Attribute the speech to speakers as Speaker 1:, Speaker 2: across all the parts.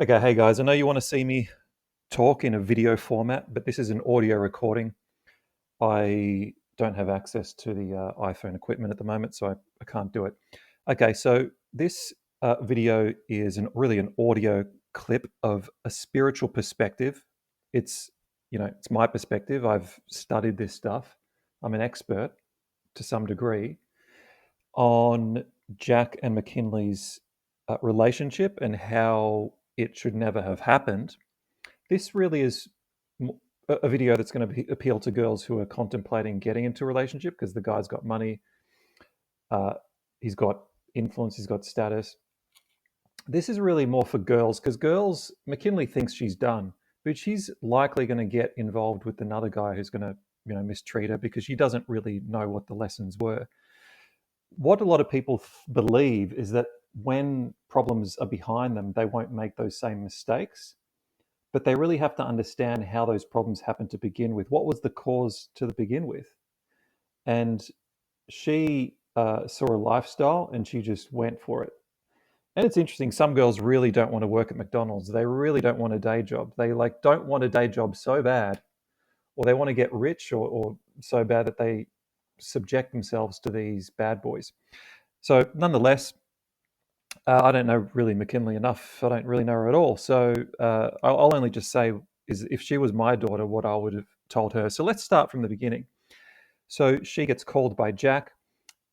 Speaker 1: Okay, hey guys, I know you want to see me talk in a video format, but this is an audio recording. I don't have access to the iPhone equipment at the moment, so I can't do it. Okay, so this video is really an audio clip of a spiritual perspective. It's my perspective. I've studied this stuff. I'm an expert to some degree on Jack and McKinley's relationship and how it should never have happened. This really is a video that's going to appeal to girls who are contemplating getting into a relationship because the guy's got money, uh, he's got influence, he's got status. This is really more for girls because McKinley thinks she's done, but she's likely going to get involved with another guy who's going to, mistreat her because she doesn't really know what the lessons were. What a lot of people believe is that when problems are behind them, they won't make those same mistakes, but they really have to understand how those problems happened to begin with. What was the cause to begin with? And she saw a lifestyle and she just went for it. And it's interesting. Some girls really don't want to work at McDonald's. They really don't want a day job. They don't want a day job so bad, or they want to get rich, or so bad that they subject themselves to these bad boys. So, nonetheless, I don't know really McKinley enough. I don't really know her at all. So I'll only just say is if she was my daughter, what I would have told her. So let's start from the beginning. So she gets called by Jack,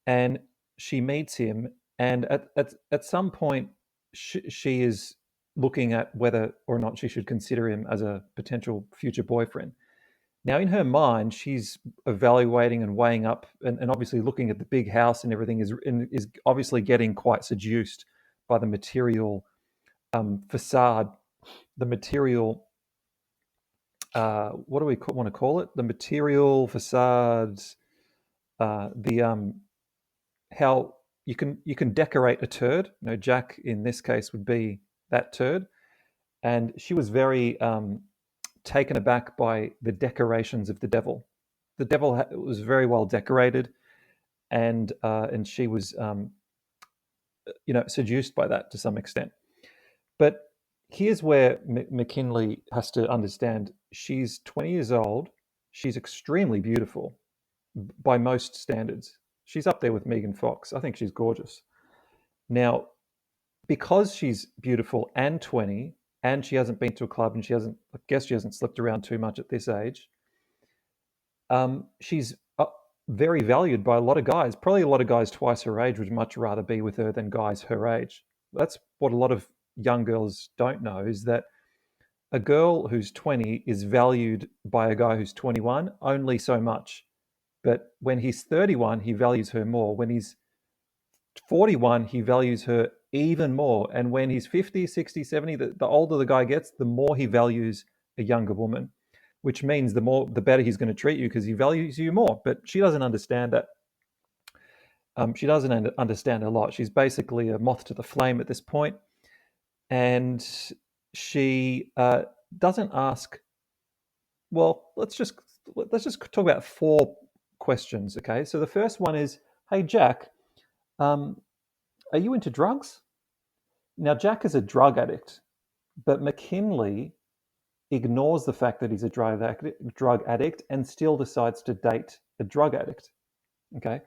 Speaker 1: and she meets him, and at some point, she is looking at whether or not she should consider him as a potential future boyfriend. Now, in her mind, she's evaluating and weighing up, and obviously looking at the big house and everything is obviously getting quite seduced by the material facade, the material. What do we want to call it? The material facades. The How you can decorate a turd. Jack in this case would be that turd, and she was very taken aback by the decorations of the devil. The devil was very well decorated, and she was seduced by that to some extent. But here's where McKinley has to understand: she's 20 years old, she's extremely beautiful by most standards. She's up there with Megan Fox. I think she's gorgeous. Now, because she's beautiful and 20, and she hasn't been to a club, and I guess she hasn't slipped around too much at this age, she's very valued by a lot of guys. Probably a lot of guys twice her age would much rather be with her than guys her age. That's what a lot of young girls don't know, is that a girl who's 20 is valued by a guy who's 21 only so much. But when he's 31, he values her more. When he's 41, he values her even more. And when he's 50, 60, 70, the older the guy gets, the more he values a younger woman, which means the better he's going to treat you because he values you more. But she doesn't understand that. She doesn't understand a lot. She's basically a moth to the flame at this point, and she doesn't ask. Well, let's just talk about four questions. Okay, so the first one is, "Hey Jack, um, are you into drugs?" Now Jack is a drug addict, but McKinley ignores the fact that he's a drug addict and still decides to date a drug addict. Okay,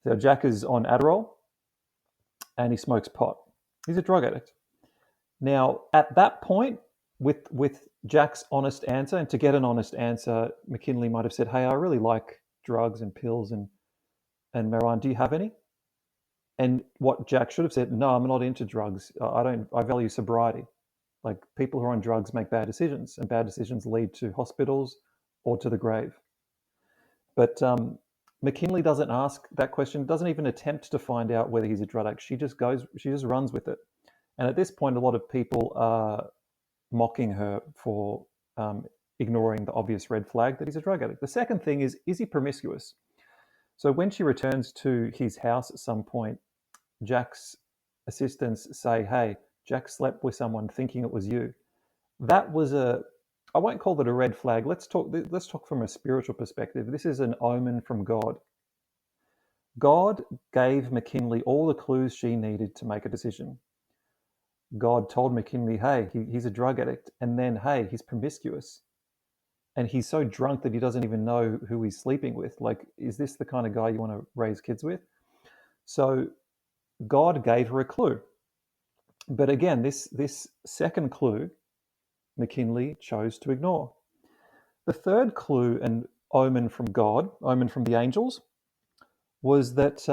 Speaker 1: so Jack is on Adderall and he smokes pot. He's a drug addict. Now, at that point, with Jack's honest answer, and to get an honest answer, McKinley might have said, "Hey, I really like drugs and pills and marijuana. Do you have any?" And what Jack should have said, "No, I'm not into drugs. I don't. I value sobriety. Like, people who are on drugs make bad decisions, and bad decisions lead to hospitals or to the grave." But McKinley doesn't ask that question, doesn't even attempt to find out whether he's a drug addict. She just runs with it. And at this point, a lot of people are mocking her for ignoring the obvious red flag that he's a drug addict. The second thing is he promiscuous? So when she returns to his house at some point, Jack's assistants say, "Hey, Jack slept with someone thinking it was you." That was I won't call it a red flag. Let's talk from a spiritual perspective. This is an omen from God. God gave McKinley all the clues she needed to make a decision. God told McKinley, hey, he's a drug addict, and then, hey, he's promiscuous, and he's so drunk that he doesn't even know who he's sleeping with. Like, is this the kind of guy you want to raise kids with? So God gave her a clue. But again, this second clue, McKinley chose to ignore. The third clue and omen from God, omen from the angels, was that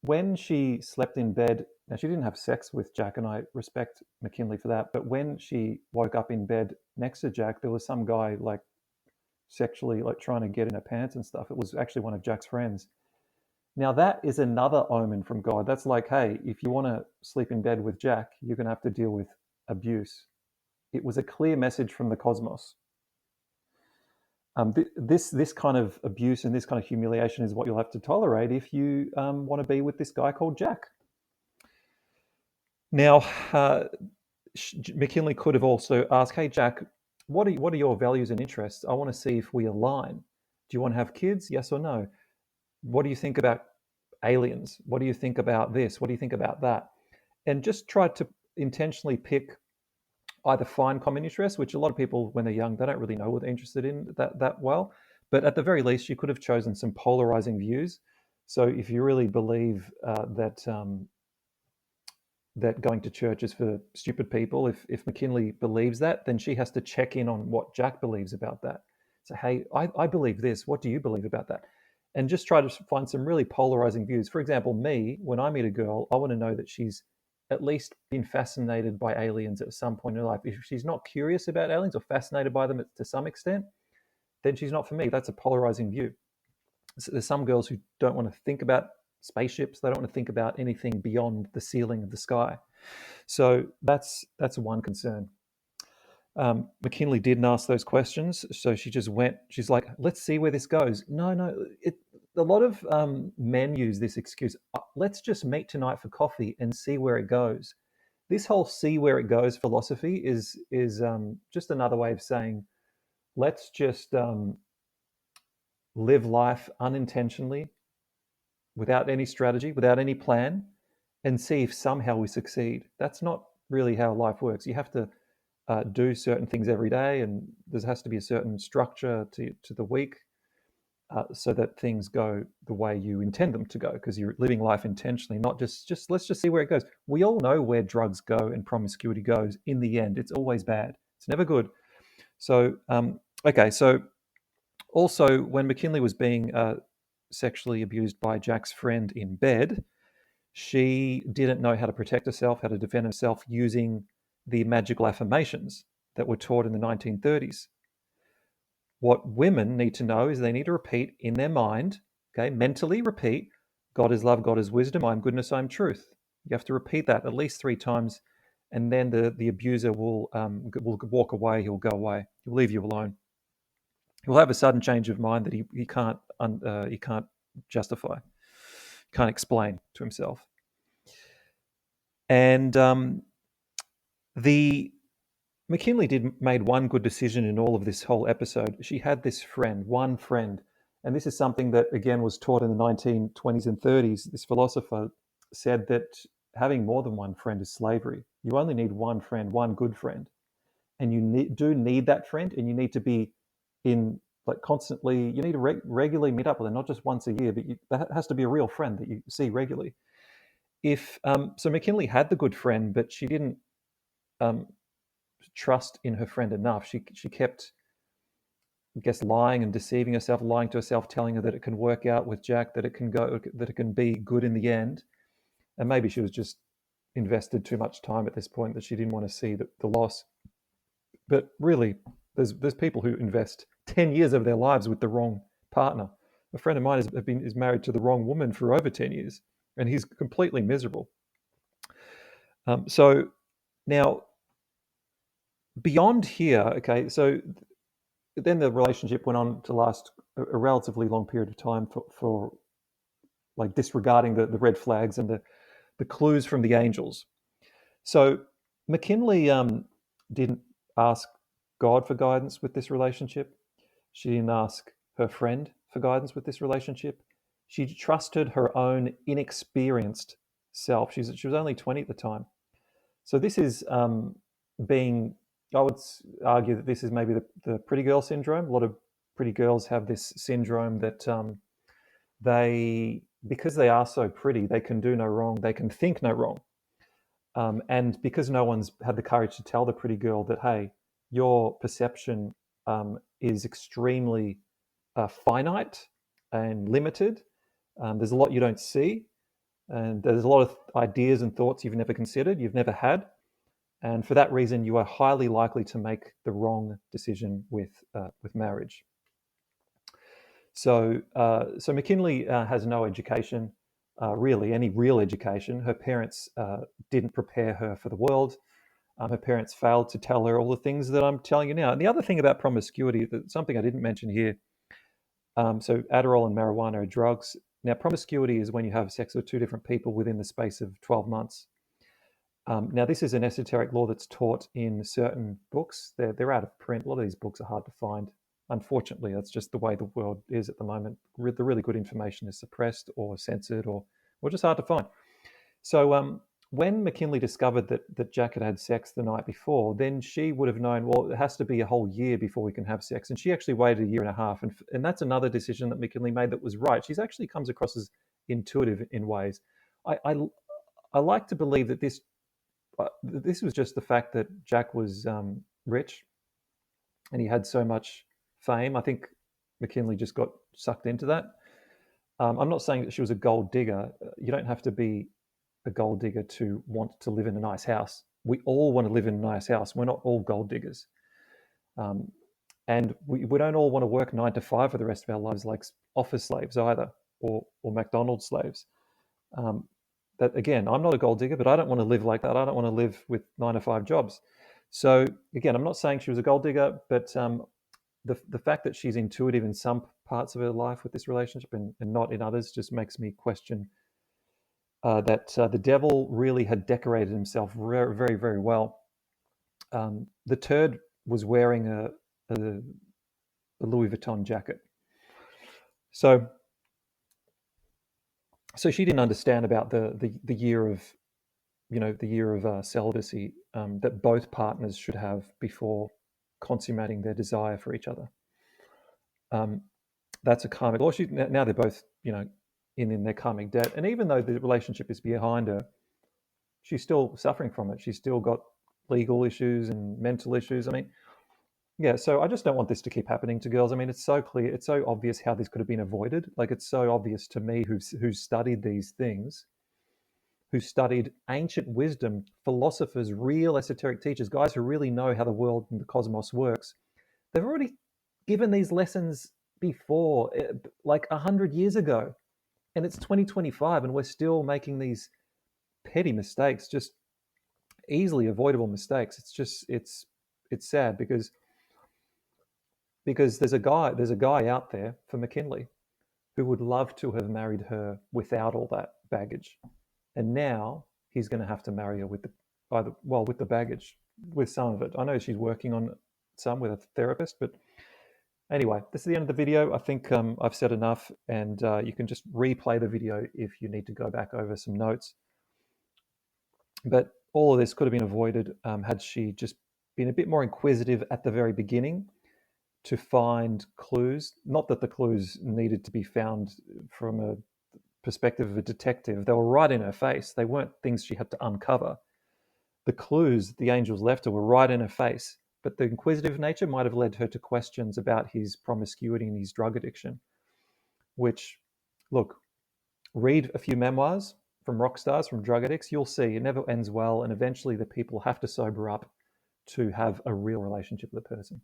Speaker 1: when she slept in bed, now she didn't have sex with Jack, and I respect McKinley for that, but when she woke up in bed next to Jack, there was some guy like sexually like trying to get in her pants and stuff. It was actually one of Jack's friends. Now that is another omen from God. That's like, hey, if you want to sleep in bed with Jack, you're going to have to deal with abuse. It was a clear message from the cosmos. This kind of abuse and this kind of humiliation is what you'll have to tolerate if you want to be with this guy called Jack. Now, McKinley could have also asked, "Hey, Jack, what are your values and interests? I want to see if we align. Do you want to have kids? Yes or no? What do you think about aliens? What do you think about this? What do you think about that?" And just try to intentionally pick either find common interests, which a lot of people, when they're young, they don't really know what they're interested in that well. But at the very least, you could have chosen some polarizing views. So if you really believe that going to church is for stupid people, if McKinley believes that, then she has to check in on what Jack believes about that. So, hey, I believe this. What do you believe about that? And just try to find some really polarizing views. For example, me, when I meet a girl, I want to know that she's at least been fascinated by aliens at some point in her life. If she's not curious about aliens or fascinated by them to some extent, then she's not for me. That's a polarizing view. So there's some girls who don't want to think about spaceships. They don't want to think about anything beyond the ceiling of the sky. So that's one concern. McKinley didn't ask those questions, so she just went. She's like, "Let's see where this goes." No, a lot of men use this excuse. Let's just meet tonight for coffee and see where it goes. This whole "see where it goes" philosophy is just another way of saying, let's just live life unintentionally, without any strategy, without any plan, and see if somehow we succeed. That's not really how life works. You have to do certain things every day, and there has to be a certain structure to the week so that things go the way you intend them to go, because you're living life intentionally, not just let's just see where it goes. We all know where drugs go and promiscuity goes in the end. It's always bad. It's never good. So, okay, so also when McKinley was being sexually abused by Jack's friend in bed, she didn't know how to protect herself, how to defend herself using the magical affirmations that were taught in the 1930s. What women need to know is they need to repeat in their mind, okay, mentally repeat, God is love, God is wisdom, I am goodness, I am truth. You have to repeat that at least 3 times, and then the abuser will walk away, he'll go away, he'll leave you alone. He'll have a sudden change of mind that he can't justify, can't explain to himself. And the McKinley made one good decision in all of this whole episode. She had this friend, one friend, and this is something that again was taught in the 1920s and 30s. This philosopher said that having more than one friend is slavery. You only need one friend, one good friend, and you do need that friend, and you need to be in like constantly. You need to regularly meet up with them, not just once a year, but that has to be a real friend that you see regularly. If so, McKinley had the good friend, but she didn't trust in her friend enough. She kept, I guess, lying and deceiving herself, lying to herself, telling her that it can work out with Jack, that it can be good in the end. And maybe she was just invested too much time at this point that she didn't want to see the loss. But really, there's people who invest 10 years of their lives with the wrong partner. A friend of mine is married to the wrong woman for over 10 years, and he's completely miserable. So now, beyond here, okay, so then the relationship went on to last a relatively long period of time for like disregarding the red flags and the clues from the angels. So McKinley didn't ask God for guidance with this relationship. She didn't ask her friend for guidance with this relationship. She trusted her own inexperienced self. She was only 20 at the time. So this is being, I would argue that this is maybe the pretty girl syndrome. A lot of pretty girls have this syndrome that because they are so pretty, they can do no wrong, they can think no wrong. And because no one's had the courage to tell the pretty girl that, hey, your perception is extremely finite and limited. There's a lot you don't see, and there's a lot of ideas and thoughts you've never considered, you've never had. And for that reason, you are highly likely to make the wrong decision with marriage. So McKinley has no education, really, any real education. Her parents didn't prepare her for the world. Her parents failed to tell her all the things that I'm telling you now. And the other thing about promiscuity, something I didn't mention here, so Adderall and marijuana are drugs. Now, promiscuity is when you have sex with two different people within the space of 12 months. Now, this is an esoteric law that's taught in certain books. They're out of print. A lot of these books are hard to find. Unfortunately, that's just the way the world is at the moment. The really good information is suppressed or censored or just hard to find. So when McKinley discovered that Jack had sex the night before, then she would have known, well, it has to be a whole year before we can have sex. And she actually waited a year and a half. And that's another decision that McKinley made that was right. She's actually comes across as intuitive in ways. I like to believe that this was just the fact that Jack was rich and he had so much fame. I think McKinley just got sucked into that. I'm not saying that she was a gold digger. You don't have to be a gold digger to want to live in a nice house. We all want to live in a nice house. We're not all gold diggers. And we don't all want to work 9 to 5 for the rest of our lives like office slaves either, or McDonald's slaves. That again, I'm not a gold digger, but I don't want to live like that. I don't want to live with 9 to 5 jobs. So again, I'm not saying she was a gold digger, but the fact that she's intuitive in some parts of her life with this relationship and not in others just makes me question that the devil really had decorated himself very, very, very well. The turd was wearing a Louis Vuitton jacket. So she didn't understand about the year of, celibacy that both partners should have before consummating their desire for each other. That's a karmic law. Now they're both, in their karmic debt. And even though the relationship is behind her, she's still suffering from it. She's still got legal issues and mental issues. I mean, yeah, so I just don't want this to keep happening to girls. I mean, it's so clear, it's so obvious how this could have been avoided. Like, it's so obvious to me who's studied these things, who studied ancient wisdom, philosophers, real esoteric teachers, guys who really know how the world and the cosmos works. They've already given these lessons before, like 100 years ago. And it's 2025 and we're still making these petty mistakes, just easily avoidable mistakes. It's just, it's sad because there's a guy out there for McKinley who would love to have married her without all that baggage, and now he's going to have to marry her with the baggage, with some of it. I know she's working on some with a therapist, but anyway, this is the end of the video. I think I've said enough, and you can just replay the video if you need to go back over some notes. But all of this could have been avoided had she just been a bit more inquisitive at the very beginning, to find clues. Not that the clues needed to be found from a perspective of a detective. They were right in her face. They weren't things she had to uncover. The clues the angels left her were right in her face, but the inquisitive nature might have led her to questions about his promiscuity and his drug addiction, which, look, read a few memoirs from rock stars, from drug addicts, you'll see it never ends well, and eventually the people have to sober up to have a real relationship with the person.